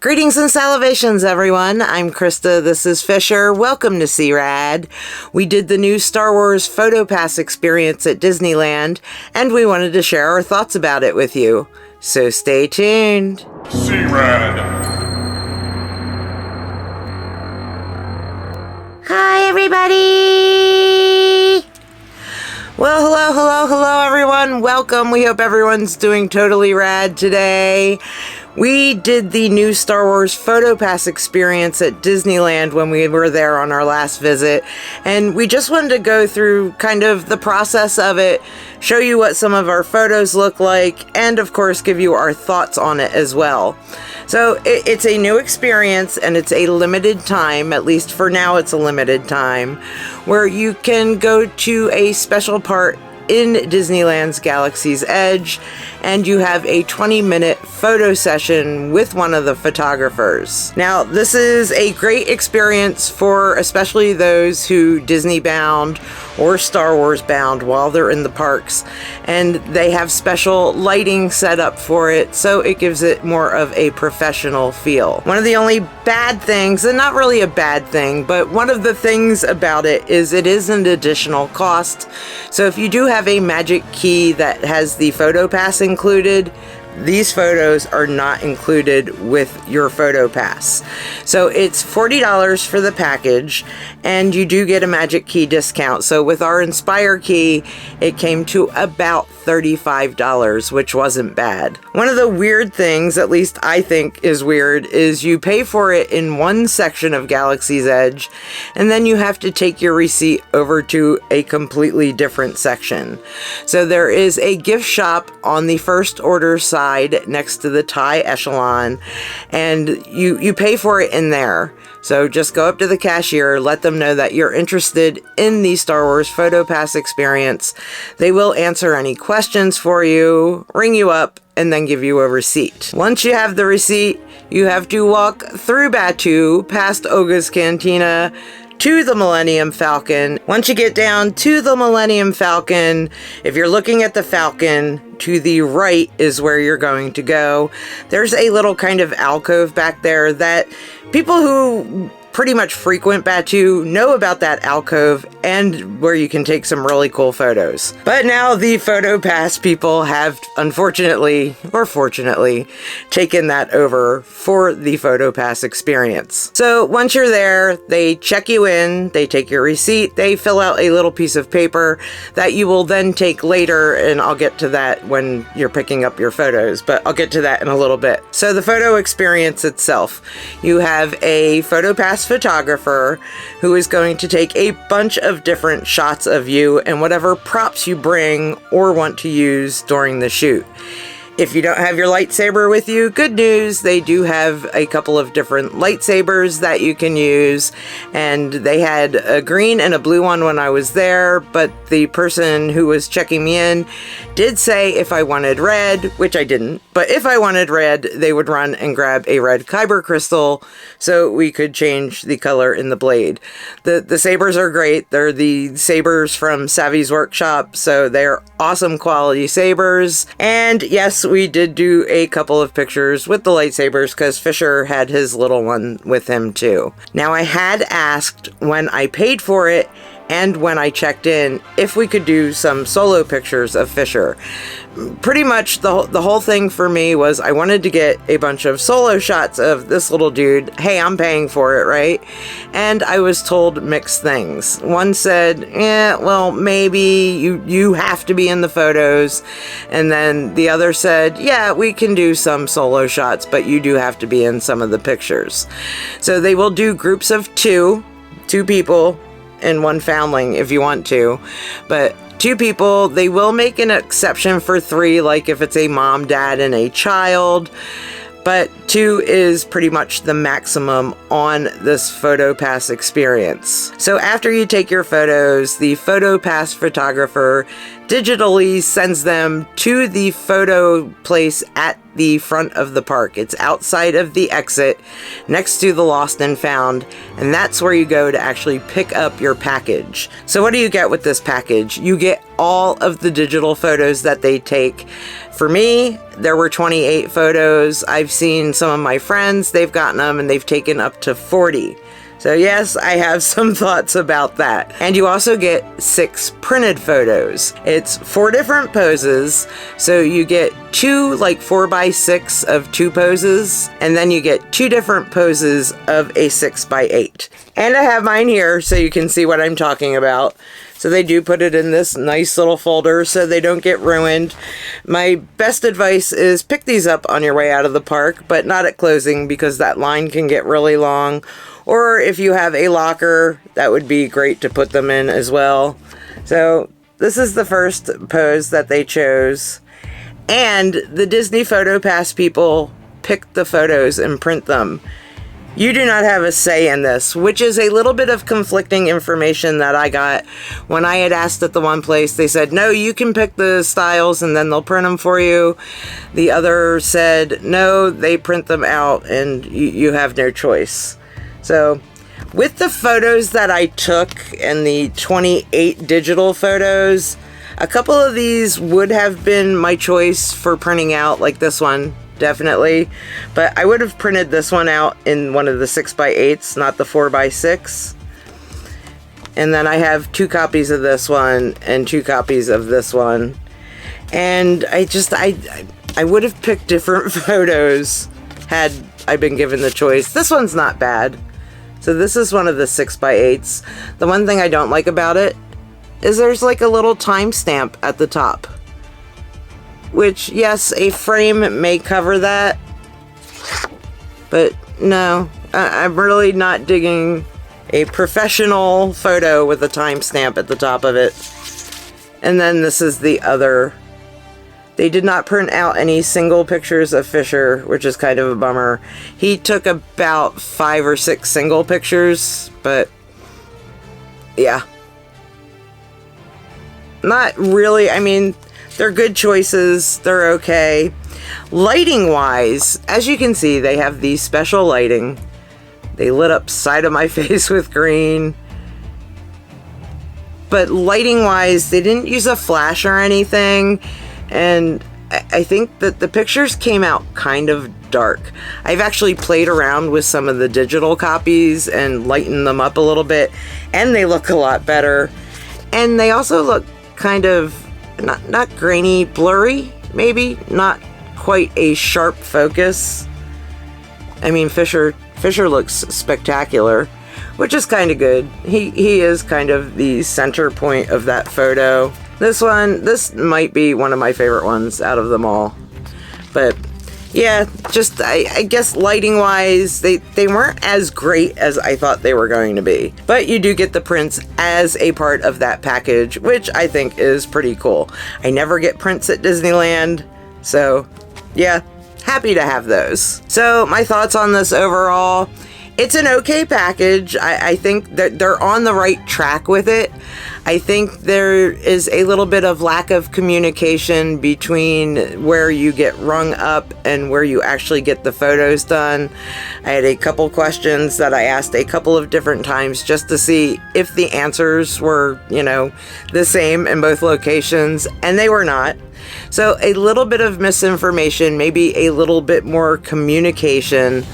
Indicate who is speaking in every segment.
Speaker 1: Greetings and salivations, everyone. I'm Krista. This is Fisher. Welcome to CRAD. We did the new Star Wars photopass experience at Disneyland, and we wanted to share our thoughts about it with you. So stay tuned.
Speaker 2: CRAD.
Speaker 1: Hi, everybody. Well, hello, everyone. Welcome. We hope everyone's doing totally rad today. We did the new Star Wars photopass experience at Disneyland when we were there on our last visit, and we just wanted to go through kind of the process of it, show you what some of our photos look like, and of course give you our thoughts on it as well. So it's a new experience, and it's a limited time, at least for now it's a limited time, where you can go to a special part in Disneyland's Galaxy's Edge, and you have a 20-minute photo session with one of the photographers. Now, this is a great experience for especially those who Disney bound or Star Wars bound while they're in the parks, and they have special lighting set up for it, so it gives it more of a professional feel. One of the only bad things, and not really a bad thing, but one of the things about it is an additional cost. So if you do have a magic key that has the photopass included, these photos are not included with your photopass. So it's $40 for the package, and you do get a magic key discount. So with our Inspire key, it came to about $35, which wasn't bad. One of the weird things, at least I think is weird, is you pay for it in one section of Galaxy's Edge, and then you have to take your receipt over to a completely different section. So there is a gift shop on the first order side next to the Thai echelon, and you pay for it in there. So just go up to the cashier, let them know that you're interested in the Star Wars photopass experience. They will answer any questions for you, ring you up, and then give you a receipt. Once you have the receipt, you have to walk through Batuu, past Oga's Cantina, to the Millennium Falcon. Once you get down to the Millennium Falcon, if you're looking at the Falcon, to the right is where you're going to go. There's a little kind of alcove back there that people who pretty much frequent Batuu know about that alcove, and where you can take some really cool photos. But now the PhotoPass people have, unfortunately or fortunately, taken that over for the PhotoPass experience. So once you're there, they check you in, they take your receipt, they fill out a little piece of paper that you will then take later, and I'll get to that when you're picking up your photos, but I'll get to that in a little bit. So the photo experience itself, you have a PhotoPass photographer who is going to take a bunch of different shots of you and whatever props you bring or want to use during the shoot. If you don't have your lightsaber with you, good news, they do have a couple of different lightsabers that you can use, and they had a green and a blue one when I was there, but the person who was checking me in did say if I wanted red, which I didn't, but if I wanted red, they would run and grab a red kyber crystal so we could change the color in the blade. The sabers are great. They're the sabers from Savvy's Workshop, so they're awesome quality sabers, and yes, we did do a couple of pictures with the lightsabers because Fisher had his little one with him too. Now, I had asked when I paid for it and when I checked in if we could do some solo pictures of Fisher. Pretty much the whole thing for me was I wanted to get a bunch of solo shots of this little dude. Hey, I'm paying for it, right? And I was told mixed things. One said, well, maybe you have to be in the photos. And then the other said, yeah, we can do some solo shots, but you do have to be in some of the pictures. So they will do groups of two people and one foundling if you want to, but 2 people. They will make an exception for 3, like if it's a mom, dad, and a child, but 2 is pretty much the maximum on this PhotoPass experience. So after you take your photos, the PhotoPass photographer digitally sends them to the photo place at the front of the park. It's outside of the exit next to the Lost and Found, and that's where you go to actually pick up your package. So what do you get with this package? You get all of the digital photos that they take. For me, there were 28 photos. I've seen some of my friends, they've gotten them and they've taken up to 40. So yes, I have some thoughts about that. And you also get 6 printed photos. It's 4 different poses. So you get 2 like 4x6 of 2 poses, and then you get 2 different poses of a 6x8. And I have mine here so you can see what I'm talking about. So they do put it in this nice little folder so they don't get ruined. My best advice is pick these up on your way out of the park, but not at closing because that line can get really long. Or if you have a locker, that would be great to put them in as well. So this is the first pose that they chose. And the Disney PhotoPass people pick the photos and print them. You do not have a say in this, which is a little bit of conflicting information that I got when I had asked at the one place. They said, no, you can pick the styles and then they'll print them for you. The other said, no, they print them out and you have no choice. So with the photos that I took and the 28 digital photos, a couple of these would have been my choice for printing out, like this one. Definitely, but I would have printed this one out in one of the 6x8s, not the 4x6. And then I have 2 copies of this one and 2 copies of this one. And I would have picked different photos had I been given the choice. This one's not bad. So this is one of the 6x8s. The one thing I don't like about it is there's like a little timestamp at the top. Which, yes, a frame may cover that, but no, I'm really not digging a professional photo with a timestamp at the top of it. And then this is the other. They did not print out any single pictures of Fisher, which is kind of a bummer. He took about 5 or 6 single pictures, but yeah. Not really, I mean, they're good choices, they're okay. Lighting wise, as you can see, they have the special lighting. They lit up side of my face with green. But lighting wise, they didn't use a flash or anything. And I think that the pictures came out kind of dark. I've actually played around with some of the digital copies and lightened them up a little bit. And they look a lot better. And they also look kind of not grainy, blurry, maybe not quite a sharp focus. I mean, Fisher looks spectacular, which is kind of good. He is kind of the center point of that photo. This might be one of my favorite ones out of them all. But yeah, just I guess lighting wise, they weren't as great as I thought they were going to be. But you do get the prints as a part of that package, which I think is pretty cool. I never get prints at Disneyland, so yeah, happy to have those. So my thoughts on this overall, it's an okay package. I think that they're on the right track with it. I think there is a little bit of lack of communication between where you get rung up and where you actually get the photos done. I had a couple questions that I asked a couple of different times just to see if the answers were, the same in both locations, and they were not. So a little bit of misinformation, maybe a little bit more communication,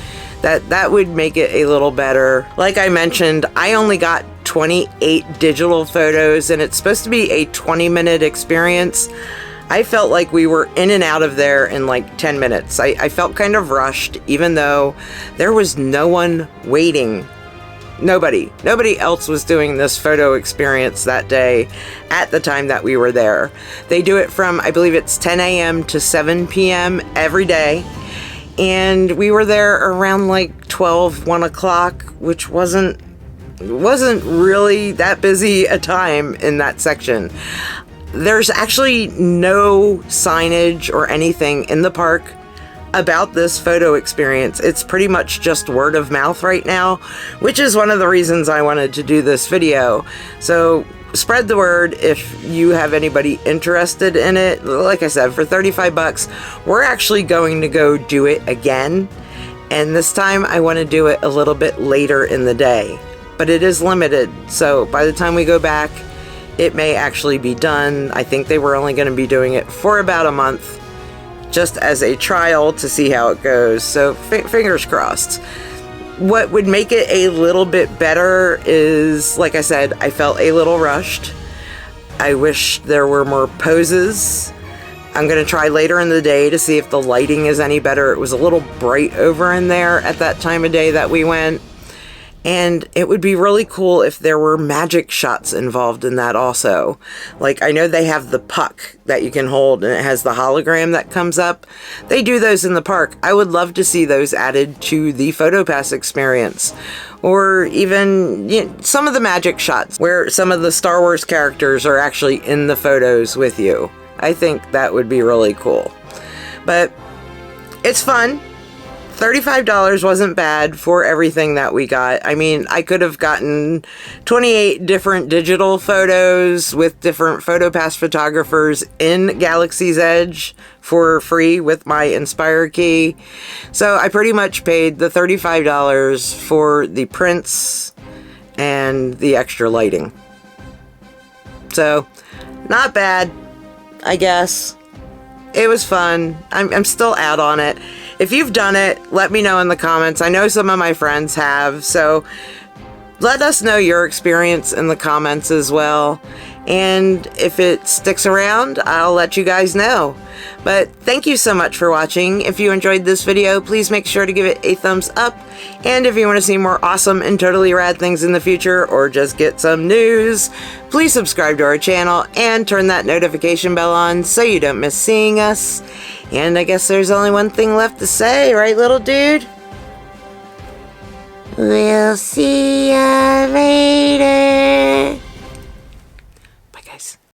Speaker 1: that would make it a little better. Like I mentioned, I only got 28 digital photos and it's supposed to be a 20-minute experience. I felt like we were in and out of there in like 10 minutes. I felt kind of rushed, even though there was no one waiting. Nobody else was doing this photo experience that day at the time that we were there. They do it from, I believe it's 10 a.m. to 7 p.m. every day. And we were there around like 1 o'clock, which wasn't really that busy a time in that section. There's actually no signage or anything in the park about this photo experience. It's pretty much just word of mouth right now, which is one of the reasons I wanted to do this video. So spread the word if you have anybody interested in it. Like I said, for 35 bucks, we're actually going to go do it again. And this time I want to do it a little bit later in the day. But it is limited, so by the time we go back, it may actually be done. I think they were only going to be doing it for about a month, just as a trial to see how it goes. So fingers crossed. What would make it a little bit better is, like I said, I felt a little rushed. I wish there were more poses. I'm going to try later in the day to see if the lighting is any better. It was a little bright over in there at that time of day that we went. And it would be really cool if there were magic shots involved in that also. Like, I know they have the puck that you can hold and it has the hologram that comes up. They do those in the park. I would love to see those added to the photopass experience. Or even some of the magic shots where some of the Star Wars characters are actually in the photos with you. I think that would be really cool. But it's fun. $35 wasn't bad for everything that we got. I mean, I could have gotten 28 different digital photos with different PhotoPass photographers in Galaxy's Edge for free with my Inspire key. So I pretty much paid the $35 for the prints and the extra lighting. So, not bad, I guess. It was fun. I'm still out on it. If you've done it, let me know in the comments. I know some of my friends have, so let us know your experience in the comments as well. And if it sticks around, I'll let you guys know. But thank you so much for watching. If you enjoyed this video, please make sure to give it a thumbs up. And if you want to see more awesome and totally rad things in the future, or just get some news, please subscribe to our channel and turn that notification bell on so you don't miss seeing us. And I guess there's only one thing left to say, right, little dude? We'll see ya later.